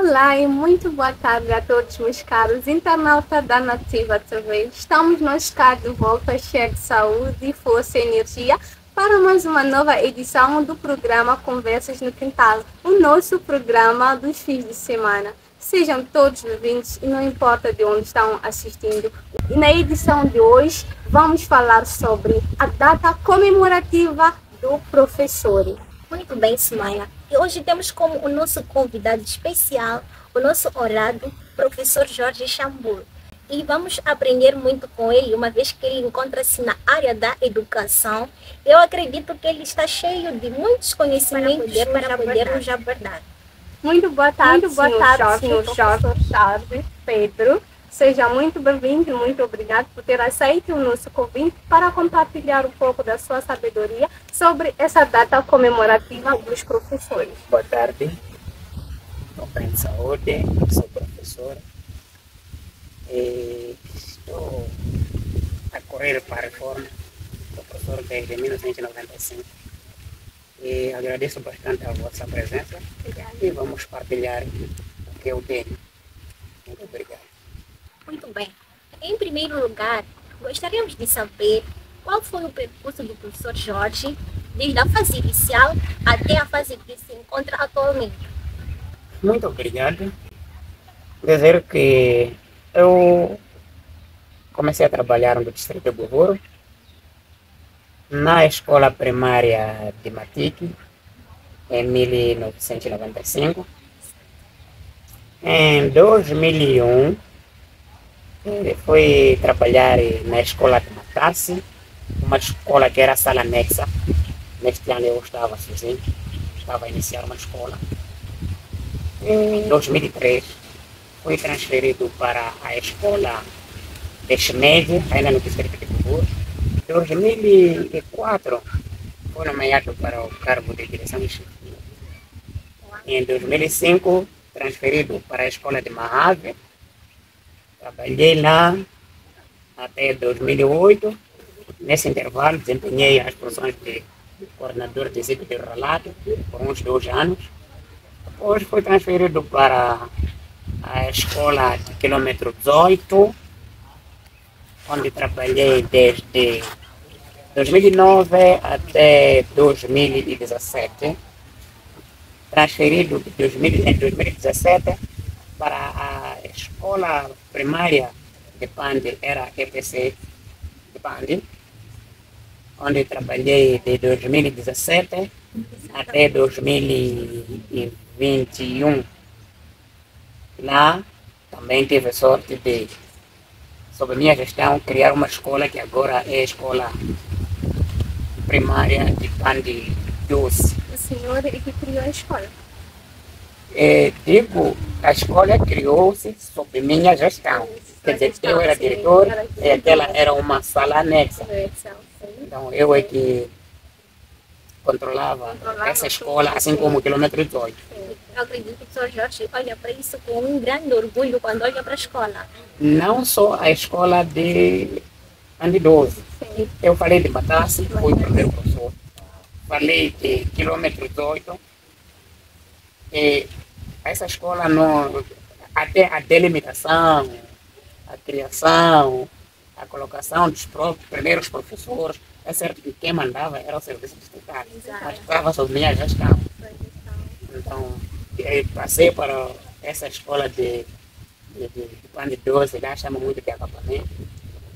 Olá e muito boa tarde a todos meus caros internautas da Nativa TV. Estamos nós cá de volta, cheio de saúde, força e energia para mais uma nova edição do programa Conversas no Quintal, o nosso programa dos fins de semana. Sejam todos bem-vindos e não importa de onde estão assistindo. E na edição de hoje vamos falar sobre a data comemorativa do professor. Muito bem, Sumaia. E hoje temos como o nosso convidado especial, o nosso orado, professor Jorge Chambur. E vamos aprender muito com ele, uma vez que ele encontra-se na área da educação. Eu acredito que ele está cheio de muitos conhecimentos para poder nos abordar. Muito boa tarde, senhor Jorge Pedro. Seja muito bem-vindo e muito obrigado por ter aceito o nosso convite para compartilhar um pouco da sua sabedoria sobre essa data comemorativa dos professores. Boa tarde, estou bem de saúde, sou professor e estou a correr para a reforma, sou professor desde 1995 e agradeço bastante a vossa presença. E vamos partilhar o que eu tenho. Muito obrigado. Muito bem. Em primeiro lugar, gostaríamos de saber qual foi o percurso do professor Jorge, desde a fase inicial até a fase que se encontra atualmente. Muito obrigado. Dizer que eu comecei a trabalhar no distrito de Buvuro, na escola primária de Matique, em 1995. Em 2001, fui trabalhar na escola de Matasse, uma escola que era sala anexa. Neste ano eu estava sozinho, estava a iniciar uma escola. Em 2003, fui transferido para a escola de Schmede, ainda no distrito de Buvuro. Em 2004, fui nomeado para o cargo de direção de chefia. Em 2005, transferido para a escola de Mahave. Trabalhei lá até 2008. Nesse intervalo, desempenhei as funções de coordenador de executivo de relato por uns 2 anos. Depois fui transferido para a escola de quilômetro 18, onde trabalhei desde 2009 até 2017. Transferido em 2017 para a escola primária de Pande, era EPC de Pande, onde trabalhei de 2017 até 2021. Lá também tive sorte de, sob minha gestão, criar uma escola que agora é a escola primária de Pande 12. O senhor é que criou a escola? Digo, a escola criou-se sob minha gestão. Quer dizer, eu era diretor e aquela era uma sala anexa. Então eu é que controlava essa escola, assim como o quilômetro 18. Eu acredito que o professor Jorge olha para isso com um grande orgulho quando olha para a escola. Não só a escola de Ande 12. Eu falei de Matasse, fui o primeiro professor. Falei de quilômetro 18. E essa escola, até a delimitação, a criação, a colocação dos primeiros professores, é certo que quem mandava era o serviço distrital, mas estava sob minha gestão. Então, passei para essa escola de Pande 12, lá chama muito de acampamento.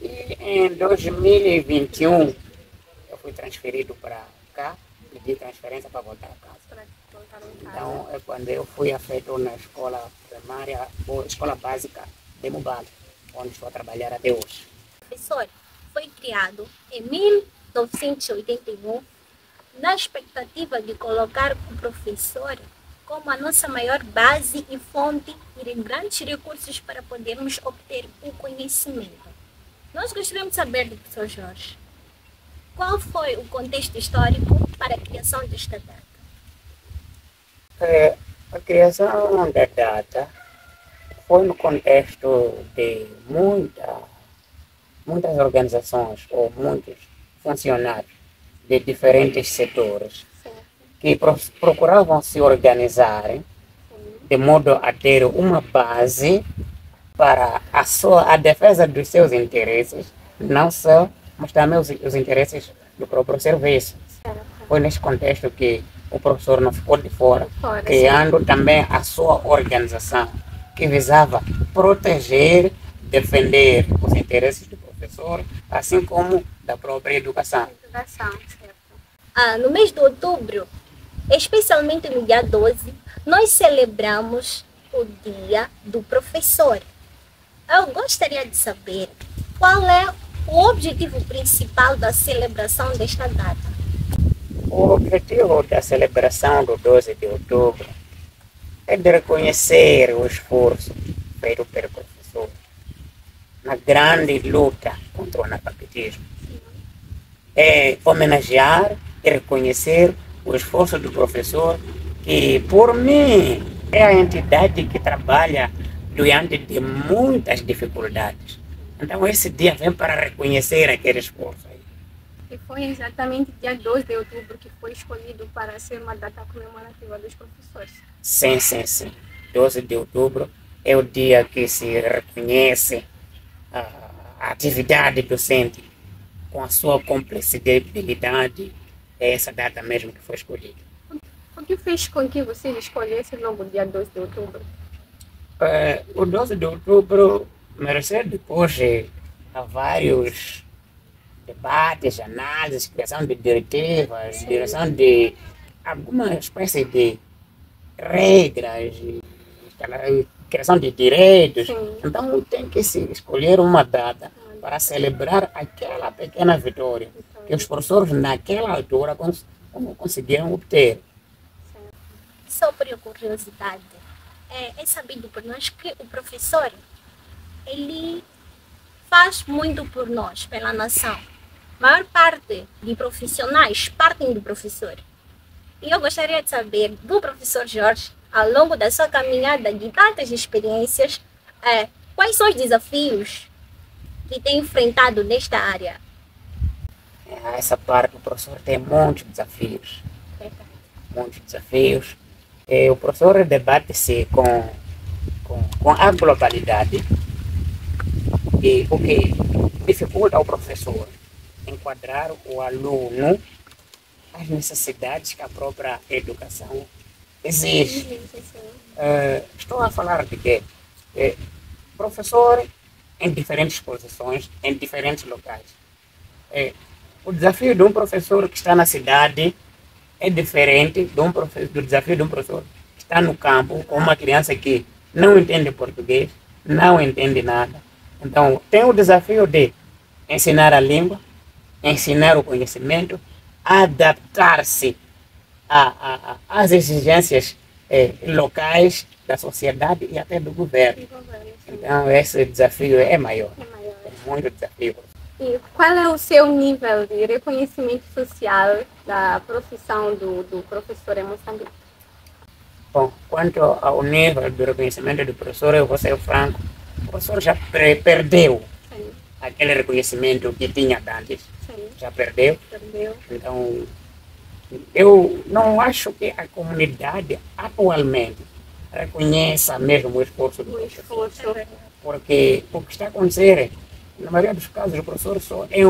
E em 2021, eu fui transferido para cá, pedi transferência para voltar a casa. Então, é quando eu fui afeto na escola primária, ou escola básica de Mubali, onde estou a trabalhar até hoje. Professor, foi criado em 1981 na expectativa de colocar o professor como a nossa maior base e fonte de grandes recursos para podermos obter o conhecimento. Nós gostaríamos de saber do professor Jorge, qual foi o contexto histórico para a criação desta data? A criação da data foi no contexto de muitas organizações ou muitos funcionários de diferentes setores que procuravam se organizar de modo a ter uma base para a defesa dos seus interesses, não só, mas também os interesses do próprio serviço. Certo. Foi nesse contexto que o professor não ficou de fora, Fora, criando também a sua organização, que visava proteger, defender os interesses do professor, assim como da própria educação. Educação, certo. No mês de outubro, especialmente no dia 12, nós celebramos o Dia do Professor. Eu gostaria de saber qual é o objetivo principal da celebração desta data. O objetivo da celebração do 12 de outubro é de reconhecer o esforço feito pelo professor na grande luta contra o analfabetismo. É homenagear e reconhecer o esforço do professor, que, por mim, é a entidade que trabalha diante de muitas dificuldades. Então, esse dia vem para reconhecer aquele esforço. E foi exatamente dia 12 de outubro que foi escolhido para ser uma data comemorativa dos professores. Sim, sim, sim. 12 de outubro é o dia que se reconhece a atividade docente com a sua complexidade. É essa data mesmo que foi escolhida. O que fez com que vocês escolhessem logo o dia 12 de outubro? O 12 de outubro mereceu depois de vários debates, análises, criação de diretivas, direção de alguma espécie de regras, criação de direitos. Sim. Então tem que se escolher uma data para celebrar aquela pequena vitória que os professores naquela altura conseguiram obter. Só por curiosidade, é sabido por nós que o professor, ele faz muito por nós, pela nação. A maior parte de profissionais partem do professor. E eu gostaria de saber do professor Jorge, ao longo da sua caminhada de tantas experiências, quais são os desafios que tem enfrentado nesta área? Essa parte o professor tem muitos desafios. Muitos desafios. O professor debate-se com a globalidade, e o que dificulta ao professor enquadrar o aluno às necessidades que a própria educação exige. Estou a falar de quê? Professor em diferentes posições, em diferentes locais. O desafio de um professor que está na cidade é diferente do desafio de um professor que está no campo com uma criança que não entende português, não entende nada. Então, tem o desafio de ensinar a língua, ensinar o conhecimento, adaptar-se às exigências locais da sociedade e até do governo. Então, esse desafio é maior, é muito desafio. E qual é o seu nível de reconhecimento social da profissão do professor em Moçambique? Bom, quanto ao nível do reconhecimento do professor, eu vou ser franco, o professor já perdeu aquele reconhecimento que tinha antes. Sim. Já perdeu. Perdeu. Então, eu não acho que a comunidade atualmente reconheça mesmo o esforço do professor. Porque o que está a acontecer, na maioria dos casos, o professor só é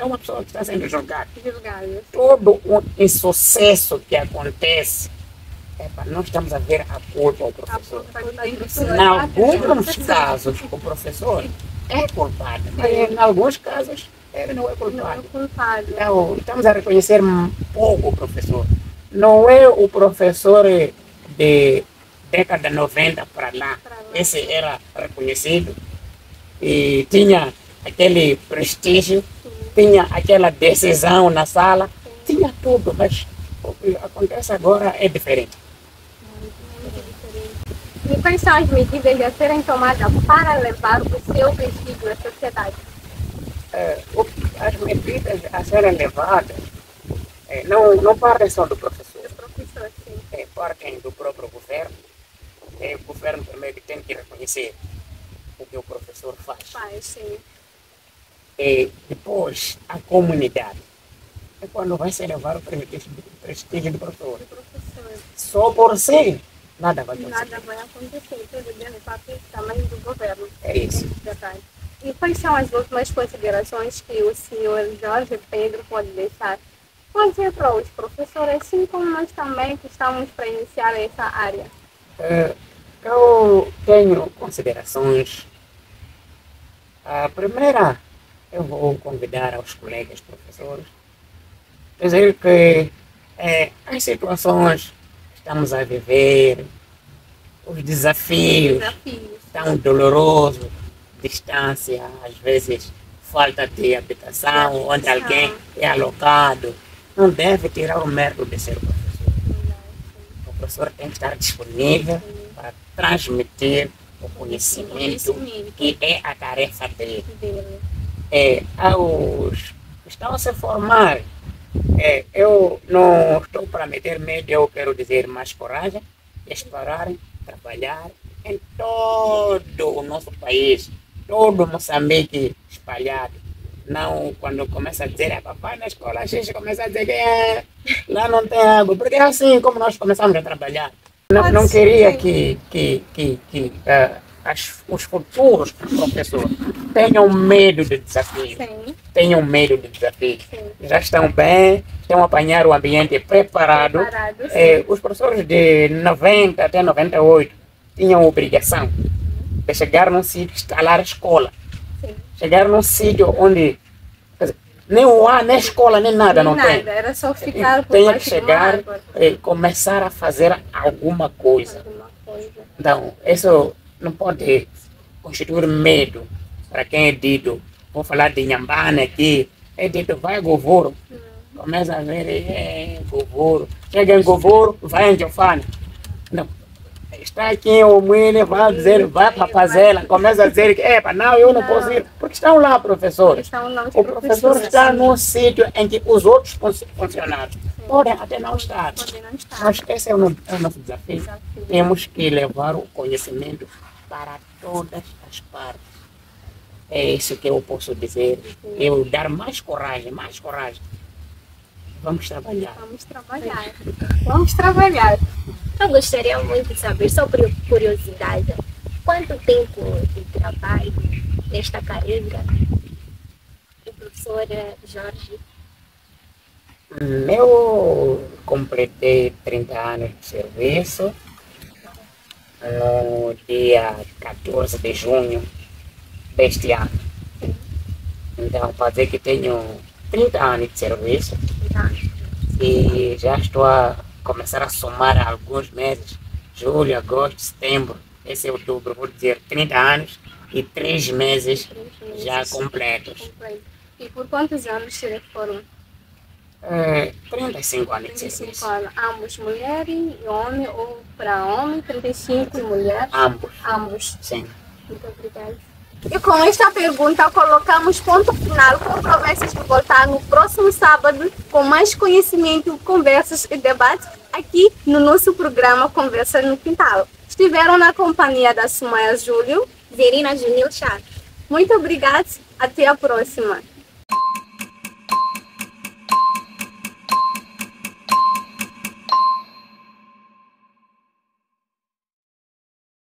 uma pessoa que está sendo julgada. Todo o insucesso que acontece, nós estamos a ver a culpa ao professor. Em alguns casos, o professor é culpado, mas em alguns casos ele não é culpado. Então, estamos a reconhecer pouco o professor. Não é o professor de década 90 para lá. Esse era reconhecido e tinha aquele prestígio, tinha aquela decisão na sala, tinha tudo, mas o que acontece agora é diferente. E quais são as medidas a serem tomadas para levar o seu prestígio à sociedade? As medidas a serem levadas não partem só do professor. Partem do próprio governo. O governo primeiro tem que reconhecer o que o professor faz. E depois a comunidade. É quando vai se elevar o prestígio do professor. Só por si nada vai acontecer. Nada vai acontecer, tudo dentro do papel também do governo. É isso. Verdade. E quais são as últimas considerações que o senhor Jorge Pedro pode deixar? Pode ser para os professores, assim como nós também que estamos para iniciar essa área. Eu tenho considerações. A primeira, eu vou convidar aos colegas professores, dizer que as situações que estamos a viver, os desafios tão dolorosos, distância, às vezes falta de habitação, onde alguém é alocado, não deve tirar o mérito de ser professor. O professor tem que estar disponível para transmitir o conhecimento que é a tarefa dele. Aos que estão a se formar, eu não estou para meter medo, eu quero dizer mais coragem, explorarem, trabalhar em todo o nosso país, todo Moçambique espalhado. Não, quando começa a dizer, papai na escola, a gente começa a dizer que lá não tem água, porque é assim como nós começamos a trabalhar. Não queria que os futuros professores tenham medo de desafio. Tenham medo de desafio. Já estão bem, estão a apanhar o ambiente preparado. Os professores de 90 até 98 tinham obrigação de chegar num sítio, instalar a escola. Chegar num sítio onde nem o ar, nem escola, nem nada não tem. Era só ficar por tem que chegar e começar a fazer alguma coisa. Então, isso não pode constituir medo para quem é dito. Vou falar de Nhambane aqui. É dito, vai Govoro. Começa a ver, Govoro. Chega em Govoro, vai em Jofane. Não. Está aqui o Mwine, vai dizer, vai para Fazela, começa a dizer que, não, eu não posso ir, porque estão lá professores. O professor está num sítio em que os outros funcionários podem até não estar. Mas esse é o nosso desafio. Temos que levar o conhecimento para todas as partes. É isso que eu posso dizer. Eu dar mais coragem, mais coragem. Vamos trabalhar. Vamos trabalhar. Eu gostaria muito de saber, só por curiosidade, quanto tempo de trabalho nesta carreira o professor Jorge? Eu completei 30 anos de serviço no dia 14 de junho deste ano. Então, pode dizer que tenho 30 anos de serviço e já estou a começar a somar alguns meses, julho, agosto, setembro, esse é outubro, vou dizer 30 anos e 3 meses já completos. E por quantos anos se foram? 35 anos de 35 serviço. anos. Ambos mulher e homem, ou para homem, 35 e mulher? Ambos. Sim. Muito obrigada. E com esta pergunta colocamos ponto final, com promessas de voltar no próximo sábado com mais conhecimento, conversas e debates aqui no nosso programa Conversa no Quintal. Estiveram na companhia da Sumaya Júlio, Zerina Junil Chato. Muito obrigada, até a próxima.